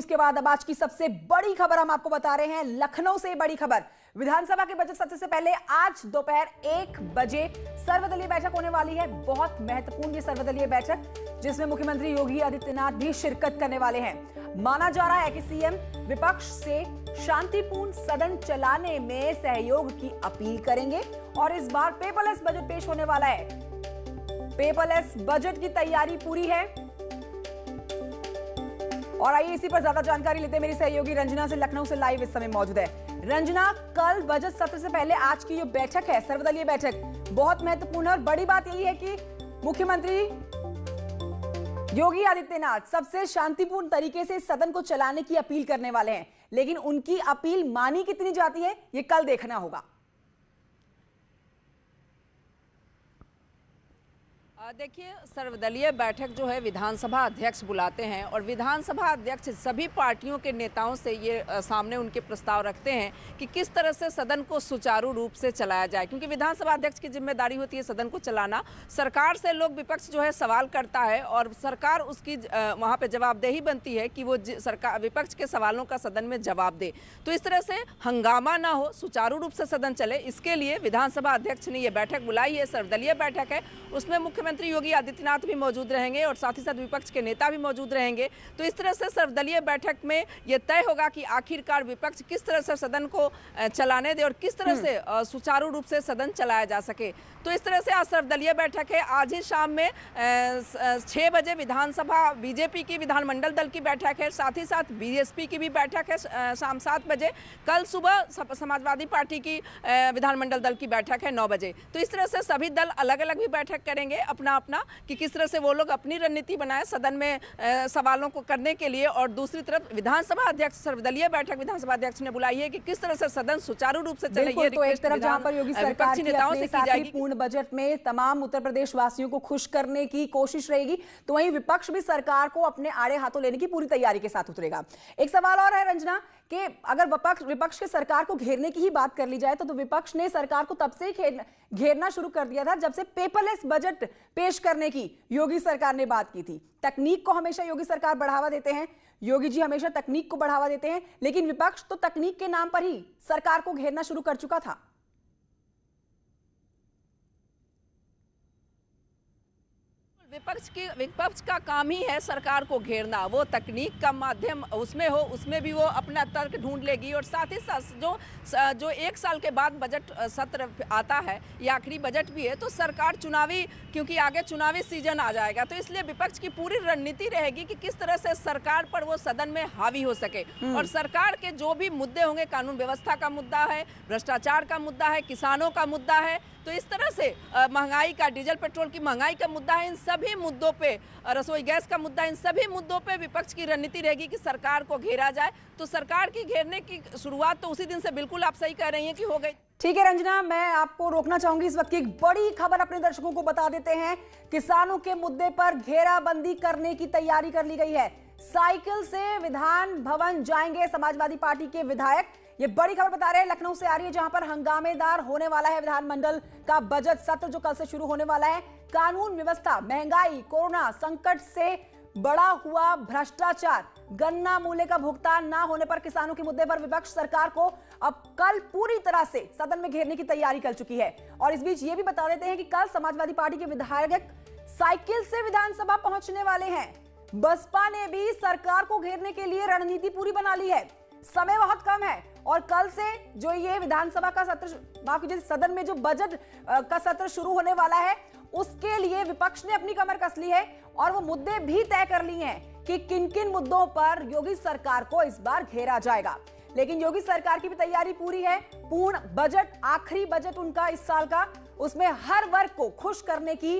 के बाद अब आज की सबसे बड़ी खबर हम आपको बता रहे हैं। लखनऊ से बड़ी खबर, विधानसभा के बजट सत्र से पहले आज दोपहर 1 बजे सर्वदलीय बैठक होने वाली है। बहुत महत्वपूर्ण ये सर्वदलीय बैठक, जिसमें मुख्यमंत्री योगी आदित्यनाथ भी शिरकत करने वाले हैं। माना जा रहा है कि सीएम विपक्ष से शांतिपूर्ण सदन चलाने में सहयोग की अपील करेंगे और इस बार पेपरलेस बजट पेश होने वाला है। पेपरलेस बजट की तैयारी पूरी है और आइए इसी पर ज्यादा जानकारी लेते हैं। मेरी सहयोगी रंजना से लखनऊ से लाइव इस समय मौजूद है। रंजना, कल बजट सत्र से पहले आज की जो बैठक है, सर्वदलीय बैठक, बहुत महत्वपूर्ण है और बड़ी बात यही है कि मुख्यमंत्री योगी आदित्यनाथ सबसे शांतिपूर्ण तरीके से सदन को चलाने की अपील करने वाले हैं, लेकिन उनकी अपील मानी कितनी जाती है ये कल देखना होगा। देखिए, सर्वदलीय बैठक जो है विधानसभा अध्यक्ष बुलाते हैं और विधानसभा अध्यक्ष सभी पार्टियों के नेताओं से ये सामने उनके प्रस्ताव रखते हैं कि किस तरह से सदन को सुचारू रूप से चलाया जाए, क्योंकि विधानसभा अध्यक्ष की जिम्मेदारी होती है सदन को चलाना। सरकार से लोग, विपक्ष जो है सवाल करता है और सरकार उसकी वहाँ पे जवाबदेही बनती है कि वो सरकार विपक्ष के सवालों का सदन में जवाब दे। तो इस तरह से हंगामा ना हो, सुचारू रूप से सदन चले, इसके लिए विधानसभा अध्यक्ष ने ये बैठक बुलाई है। सर्वदलीय बैठक है, उसमें मुख्यमंत्री योगी आदित्यनाथ भी मौजूद रहेंगे और साथ ही साथ विपक्ष के नेता भी मौजूद रहेंगे। तो इस तरह से सर्वदलीय बैठक में यह तय होगा कि आखिरकार विपक्ष किस तरह से सदन को चलाने दे और किस तरह से सुचारू रूप से सदन चलाया जा सके। तो इस तरह से आज सर्वदलीय बैठक है। आज ही शाम में 6 बजे विधानसभा बीजेपी की विधानमंडल दल की बैठक है, साथ ही साथ बीएसपी की भी बैठक है शाम 7 बजे। कल सुबह समाजवादी पार्टी की विधानमंडल दल की बैठक है 9 बजे। तो इस तरह से सभी दल अलग अलग भी बैठक करेंगे अपना कि किस तरह से वो लोग अपनी रणनीति बनाए सदन में सवालों को करने के लिए। और दूसरी तरफ विधानसभा अध्यक्ष, सर्वदलीय बैठक विधानसभा अध्यक्ष ने बुलाई है कि किस तरह से सदन सुचारू रूप से चले। ये तो एक तरफ जहां पर योगी सरकार की अपने शांतिपूर्ण बजट में तमाम उत्तर प्रदेश वासियों को खुश करने की कोशिश रहेगी, तो वहीं विपक्ष भी सरकार को अपने आड़े हाथों लेने की पूरी तैयारी के साथ उतरेगा। एक सवाल और है रंजना कि अगर विपक्ष के सरकार को घेरने की ही बात कर ली जाए तो विपक्ष ने सरकार को तब से घेरना शुरू कर दिया था जब से पेपरलेस बजट पेश करने की योगी सरकार ने बात की थी। तकनीक को हमेशा योगी सरकार बढ़ावा देते हैं, योगी जी हमेशा तकनीक को बढ़ावा देते हैं, लेकिन विपक्ष तो तकनीक के नाम पर ही सरकार को घेरना शुरू कर चुका था। विपक्ष का काम ही है सरकार को घेरना। वो तकनीक का माध्यम उसमें हो, उसमें भी वो अपना तर्क ढूंढ लेगी। और साथ ही साथ जो 1 साल के बाद बजट सत्र आता है, ये आखिरी बजट भी है, तो सरकार चुनावी, क्योंकि आगे चुनावी सीजन आ जाएगा, तो इसलिए विपक्ष की पूरी रणनीति रहेगी कि किस तरह से सरकार पर वो सदन में हावी हो सके। और सरकार के जो भी मुद्दे होंगे, कानून व्यवस्था का मुद्दा है, भ्रष्टाचार का मुद्दा है, किसानों का मुद्दा है, तो इस तरह से महंगाई का, डीजल पेट्रोल की महंगाई का मुद्दा है, इन सभी मुद्दों पे, रसोई गैस का मुद्दा, इन सभी मुद्दों पे विपक्ष की रणनीति रहेगी कि सरकार को घेरा जाए। तो सरकार की घेरने की शुरुआत तो उसी दिन से, बिल्कुल आप सही कह रही हैं, कि हो गई। ठीक है रंजना, मैं आपको रोकना चाहूंगी। इस वक्त की एक बड़ी खबर अपने दर्शकों को बता देते हैं। किसानों के मुद्दे पर घेराबंदी करने की तैयारी कर ली गई है। साइकिल से विधान भवन जाएंगे समाजवादी पार्टी के विधायक। ये बड़ी खबर बता रहे हैं, लखनऊ से आ रही है, जहां पर हंगामेदार होने वाला है विधानमंडल का बजट सत्र जो कल से शुरू होने वाला है। कानून व्यवस्था, महंगाई, कोरोना संकट से बड़ा हुआ भ्रष्टाचार, गन्ना मूल्य का भुगतान ना होने पर किसानों के मुद्दे पर विपक्ष सरकार को अब कल पूरी तरह से सदन में घेरने की तैयारी कर चुकी है। और इस बीच ये भी बता देते हैं कि कल समाजवादी पार्टी के विधायक साइकिल से विधानसभा पहुंचने वाले हैं। बसपा ने भी सरकार को घेरने के लिए रणनीति पूरी बना ली है। समय बहुत कम है और कल से जो ये विधानसभा का सत्र, माफ कीजिए, सदन में जो बजट का सत्र शुरू होने वाला है, उसके लिए विपक्ष ने अपनी कमर कस ली है और वो मुद्दे भी तय कर लिए हैं कि किन किन मुद्दों पर योगी सरकार को इस बार घेरा जाएगा। लेकिन योगी सरकार की भी तैयारी पूरी है। पूर्ण बजट, आखिरी बजट उनका इस साल का, उसमें हर वर्ग को खुश करने की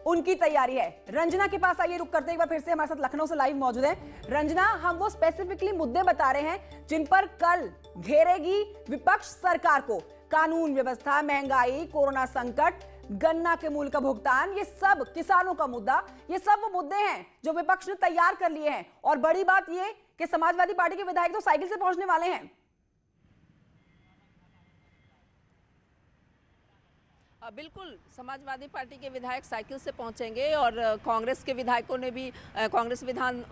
उनकी तैयारी है। रंजना के पास आइए, रुक करते एक बार फिर से हमारे साथ लखनऊ से लाइव मौजूद है। रंजना, हम वो स्पेसिफिकली मुद्दे बता रहे हैं जिन पर कल घेरेगी विपक्ष सरकार को। कानून व्यवस्था, महंगाई, कोरोना संकट, गन्ना के मूल्य का भुगतान, ये सब किसानों का मुद्दा, ये सब वो मुद्दे हैं जो विपक्ष ने तैयार कर लिए हैं। और बड़ी बात ये कि समाजवादी पार्टी के विधायक तो साइकिल से पहुंचने वाले हैं। बिल्कुल, समाजवादी पार्टी के विधायक साइकिल से पहुंचेंगे और कांग्रेस के विधायकों ने भी कांग्रेस विधान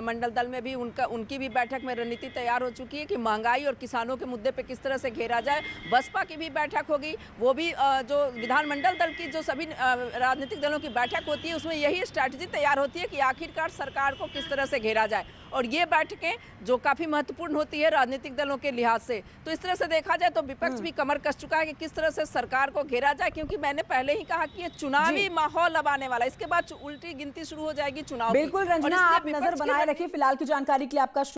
मंडल दल में भी उनकी भी बैठक में रणनीति तैयार हो चुकी है कि महंगाई और किसानों के मुद्दे पे किस तरह से घेरा जाए। बसपा की भी बैठक होगी, वो भी जो विधानमंडल दल की जो सभी राजनीतिक दलों की बैठक होती है उसमें यही स्ट्रैटेजी तैयार होती है कि आखिरकार सरकार को किस तरह से घेरा जाए। और ये बैठकें जो काफ़ी महत्वपूर्ण होती है राजनीतिक दलों के लिहाज से, तो इस तरह से देखा जाए तो विपक्ष भी कमर कस चुका है कि किस तरह से सरकार को घेरा जाए, क्योंकि मैंने पहले ही कहा कि ये चुनावी माहौल अब आने वाला है, इसके बाद उल्टी गिनती शुरू हो जाएगी चुनाव की। बिल्कुल रंजना, आप नजर बनाए रखिए। फिलहाल की जानकारी के लिए आपका